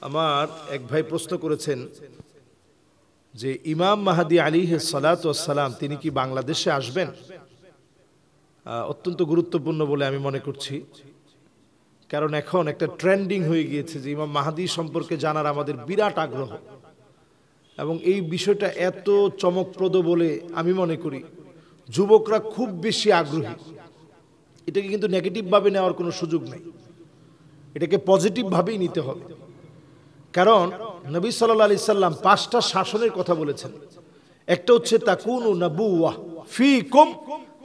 আমার এক ভাই প্রশ্ন করেছেন যে ইমাম মাহদী আলাইহিস সালাতু ওয়াস সালাম তিনি কি বাংলাদেশে আসবেন? অত্যন্ত গুরুত্বপূর্ণ বলে আমি মনে করছি, কারণ এখন একটা ট্রেন্ডিং হয়ে গিয়েছে যে ইমাম মাহদী সম্পর্কে জানার আমাদের বিরাট আগ্রহ, এবং এই বিষয়টা এত চমকপ্রদ বলে আমি মনে করি যুবকরা খুব বেশি আগ্রহী। এটাকে কিন্তু নেগেটিভভাবে নেওয়ার কোনো সুযোগ নেই, এটাকে পজিটিভভাবেই নিতে হবে। কারণ নবী সাল্লাল্লাহু আলাইহি সাল্লাম 5টা শাসনের কথা বলেছেন। একটা হচ্ছে তাকুনু নাবুওয়াহ ফীকুম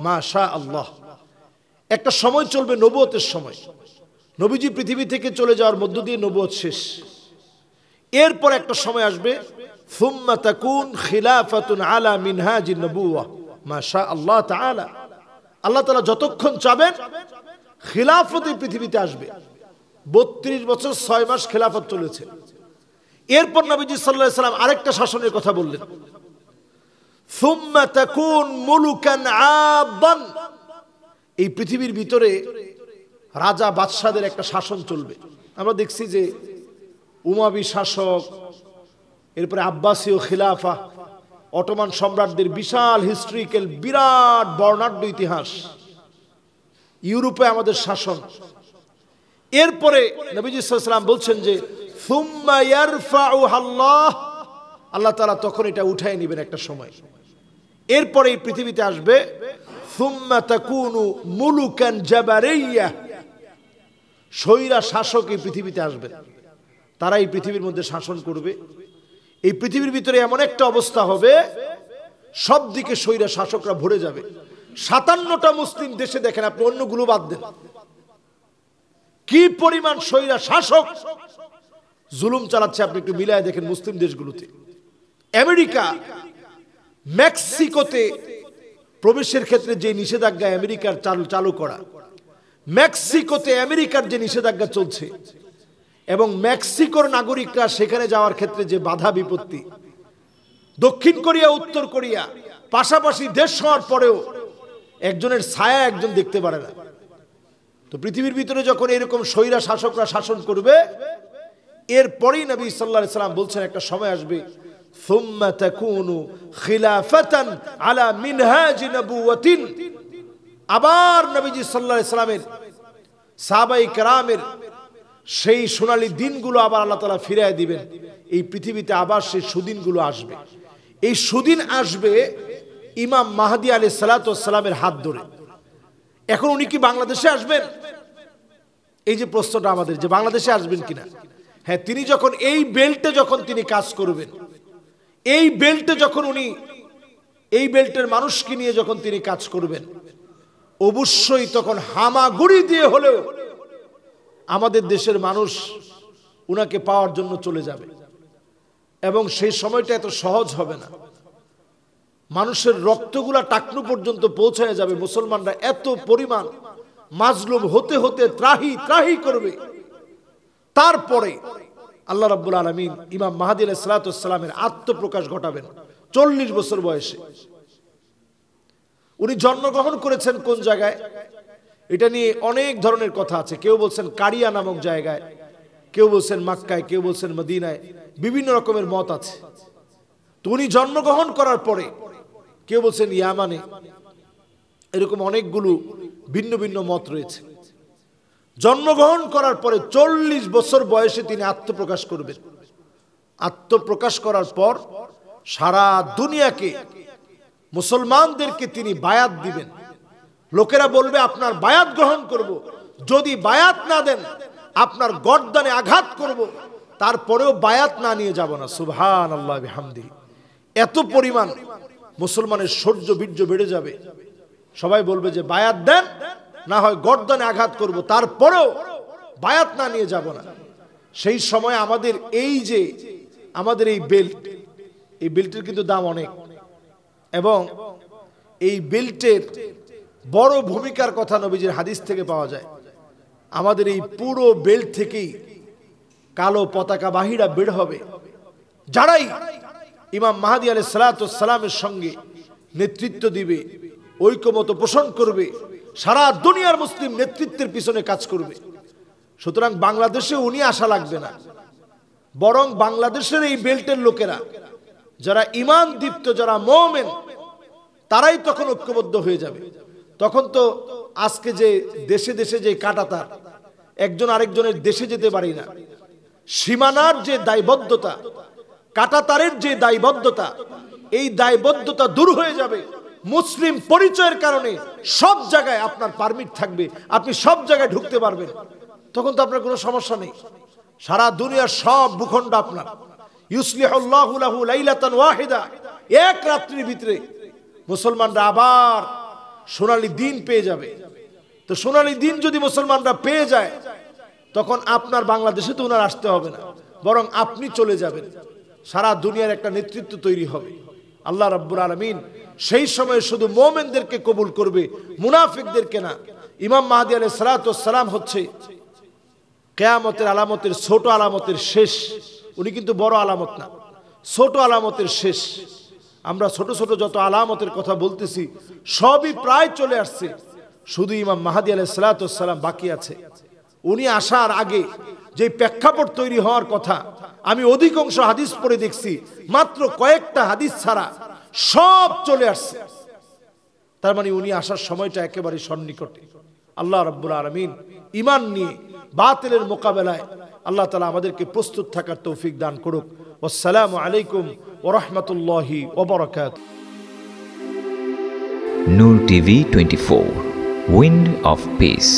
মা শা আল্লাহ, একটা সময় চলবে নবুয়তের সময়, নবীজি পৃথিবী থেকে চলে যাওয়ার মধ্য দিয়ে নবুয়ত শেষ। এরপর একটা সময় আসবে সুম্মা তাকুন খিলাফাতুন আলা মিনহাজিন নবুওয়াহ মা শা আল্লাহ তাআলা, আল্লাহ তাআলা যতক্ষণ চাবেন খিলাফত এই পৃথিবীতে আসবে। 32 বছর 6 মাস খিলাফত চলেছে। এরপর নবীজি সাল্লাল্লাহু আলাইহি সাল্লাম আরেকটা শাসনের কথা বললেন, সুম্মা তাকুন মুলুকান আবান, এই পৃথিবীর ভিতরে রাজা বাদশাদের একটা শাসন চলবে। আমরা দেখছি যে উমাবি শাসক, এরপরে আব্বাসীয় খিলাফা, অটোমান সম্রাটদের বিশাল হিস্ট্রিক্যাল বিরাট বর্ণাঢ্য ইতিহাস, ইউরোপে আমাদের শাসন। এরপরে নবীজি সাল্লাল্লাহু আলাইহি সাল্লাম বলছেন যে সুম্মা ইয়ারফাউহাল্লাহ, আল্লাহ তাআলা তখন এটা উঠায় নেবেন একটা সময়। এরপরে এই পৃথিবীতে আসবে সুম্মা তাকুনু মুলুকান জাবারিয়্যাহ, স্বৈরা শাসক এই পৃথিবীতে আসবে, তারা এই পৃথিবীর মধ্যে শাসন করবে। এই পৃথিবীর ভিতরে এমন একটা অবস্থা হবে সব দিকে স্বৈরা শাসকরা ভরে যাবে। 57টা মুসলিম দেশে দেখেন আপনি, অন্যগুলো বাদ দেন, কি পরিমাণ স্বৈরা শাসক জুলুম চালাচ্ছে আপনি একটু মিলায় দেখেন মুসলিম দেশগুলোতে। আমেরিকা মেক্সিকোতে প্রবেশের ক্ষেত্রে যে নিষেধাজ্ঞা আমেরিকার চালু করা, মেক্সিকোতে আমেরিকার যে নিষেধাজ্ঞা চলছে, এবং মেক্সিকোর নাগরিকরা সেখানে যাওয়ার ক্ষেত্রে যে বাধা বিপত্তি, দক্ষিণ কোরিয়া উত্তর কোরিয়া পাশাপাশি দেশ হওয়ার পরেও একজনের ছায়া একজন দেখতে পারে না। তো পৃথিবীর ভিতরে যখন এরকম স্বৈরা শাসকরা শাসন করবে, এরপরেই নবী সাল্লাল্লাহু আলাইহি সাল্লাম বলছেন একটা সময় আসবে সুম্মা তাকুনু খিলাফাতান আলা মিনহাজি নবুওয়াতিন, আবার নবীজি সাল্লাল্লাহু আলাইহি সাল্লামের সাহাবায়ে কেরামের সেই সোনালী দিনগুলো আবার আল্লাহ তাআলা ফিরিয়ে দিবেন। এই পৃথিবীতে আবার সেই সুদিনগুলো আসবে। এই সুদিন আসবে ইমাম মাহদী আলাইহিস সালাতু ওয়াস সালামের হাত ধরে। এখন উনি কি বাংলাদেশে আসবেন? এই যে প্রশ্নটা আমাদের, যে বাংলাদেশে আসবেন কিনা। হ্যাঁ, তিনি যখন এই বেল্টে যখন তিনি কাজ করবেন, এই বেল্টে যখন উনি এই বেল্টের মানুষকে নিয়ে যখন তিনি কাজ করবেন, অবশ্যই তখন হামাগুড়ি দিয়ে হলেও আমাদের দেশের মানুষ উনাকে পাওয়ার জন্য চলে যাবে, এবং সেই সময়টা এত সহজ হবে না। মানুষের রক্তগুলা টাকনু পর্যন্ত পৌঁছায় যাবে। মুসলমানরা এত পরিমাণ মাজলুম হতে হতে ত্রাহি ত্রাহি করবে। তারপরে আল্লাহ রাব্বুল আলামিন ইমাম মাহদী আলাইহিস সালাতু ওয়াস সালামের আত্মপ্রকাশ ঘটাবেন 40 বছর বয়সে। উনি জন্মগ্রহণ করেছেন কোন জায়গায়, এটা নিয়ে অনেক ধরনের কথা আছে। কেউ বলছেন কারিয়া নামক জায়গায়, কেউ বলছেন মক্কায়, কেউ বলছেন মদিনায়, বিভিন্ন রকমের মত আছে। তো উনি জন্মগ্রহণ করার পরে কেউ বলছেন ইয়ামানে, এরকম অনেকগুলো ভিন্ন ভিন্ন মত রয়েছে। জন্মগ্রহণ করার পরে 40 বছর বয়সে তিনি আত্মপ্রকাশ করবেন। আত্মপ্রকাশ করার পর সারা দুনিয়াকে, মুসলমানদেরকে তিনি বায়াত দিবেন। লোকেরা বলবে আপনার বায়াত গ্রহণ করব, যদি বায়াত না দেন আপনার গর্দানে আঘাত করব, তারপরেও বায়াত না নিয়ে যাব না। সুবহানাল্লাহ বিহামদিহি। এত পরিমাণ মুসলমানের শৌর্য বীর্য বেড়ে যাবে। সবাই বলবে যে বায়াত দেন, না হয় গর্দানে আঘাত করব, তারপরেও বায়াত না নিয়ে যাব না। সেই সময় আমাদের এই যে আমাদের এই বেল্ট, এই বেল্টের কিন্তু দাম অনেক, এবং এই বেল্টের বড় ভূমিকার কথা নবীজির হাদিস থেকে পাওয়া যায়। আমাদের এই পুরো বেল্ট থেকেই কালো পতাকা বাহিরা বের হবে। যারাই ইমাম মাহদী আলাইহিস সালাতু ওয়াস সালামের সঙ্গে নেতৃত্ব দিবে, ঐক্যমত পোষণ করবে, সারা দুনিয়ার মুসলিম নেতৃত্বের পিছনে কাজ করবে। সুতরাং বাংলাদেশে উনি আসা লাগবে না, বরং বাংলাদেশের এই বেল্টের লোকেরা যারা ঈমান দীপ্ত, যারা মুমিন, তারাই তখন ঐক্যবদ্ধ হয়ে যাবে। তখন তো আজকে যে দেশে দেশে যে কাঁটাতার, একজন আরেকজনের দেশে যেতে পারি না, সীমানার যে দায়বদ্ধতা, কাঁটাতারের যে দায়বদ্ধতা, এই দায়বদ্ধতা দূর হয়ে যাবে। মুসলিম পরিচয়ের কারণে সব জায়গায় আপনার পারমিট থাকবে, আপনি সব জায়গায় ঢুকতে পারবেন। তখন তো আপনার কোনো সমস্যা নেই। সারা দুনিয়ার সব ভূখণ্ড আপনার। ইউসলিহুল্লাহু লাহু লাইলাতান ওয়াহিদা, এক রাত্রির ভিতরে মুসলমানরা আবার সোনালী দিন পেয়ে যাবে। তো সোনালী দিন যদি মুসলমানরা পেয়ে যায়, তখন আপনার বাংলাদেশে তো ওনার আসতে হবে না, বরং আপনি চলে যাবেন। সারা দুনিয়ার একটা নেতৃত্ব তৈরি হবে। আল্লাহ রাব্বুল আলামিন সেই সময় শুধু মুমিনদেরকে কবুল করবে, মুনাফিকদেরকে না। ইমাম মাহদী আলাইহিস সালাতু ওয়াস সালাম হচ্ছে কিয়ামতের আলামতের ছোট আলামতের শেষ। উনি কিন্তু বড় আলামত না, ছোট আলামতের শেষ। আমরা ছোট ছোট যত আলামতের কথা বলতেছি সবই প্রায় চলে আসছে, শুধু ইমাম মাহদী আলাইহিস সালাতু ওয়াস সালাম বাকি আছে। উনি আসার আগে যে প্রেক্ষাপট তৈরি হওয়ার কথা, আমি অধিকাংশ হাদিস পড়ে দেখছি, মাত্র কয়েকটা হাদিস ছাড়া সব চলে আসছে। তার মানে উনি আসার সময়টা একেবারে সন্নিকটে। আল্লাহ রাব্বুল আলামিন ঈমান নিয়ে বাতিলের মোকাবেলায় আল্লাহ তাআলা আমাদেরকে প্রস্তুত থাকার তৌফিক দান করুক। আসসালামু আলাইকুম ওয়া রাহমাতুল্লাহি ওয়া বারাকাতুহু। Noor TV 24, Wind of Peace.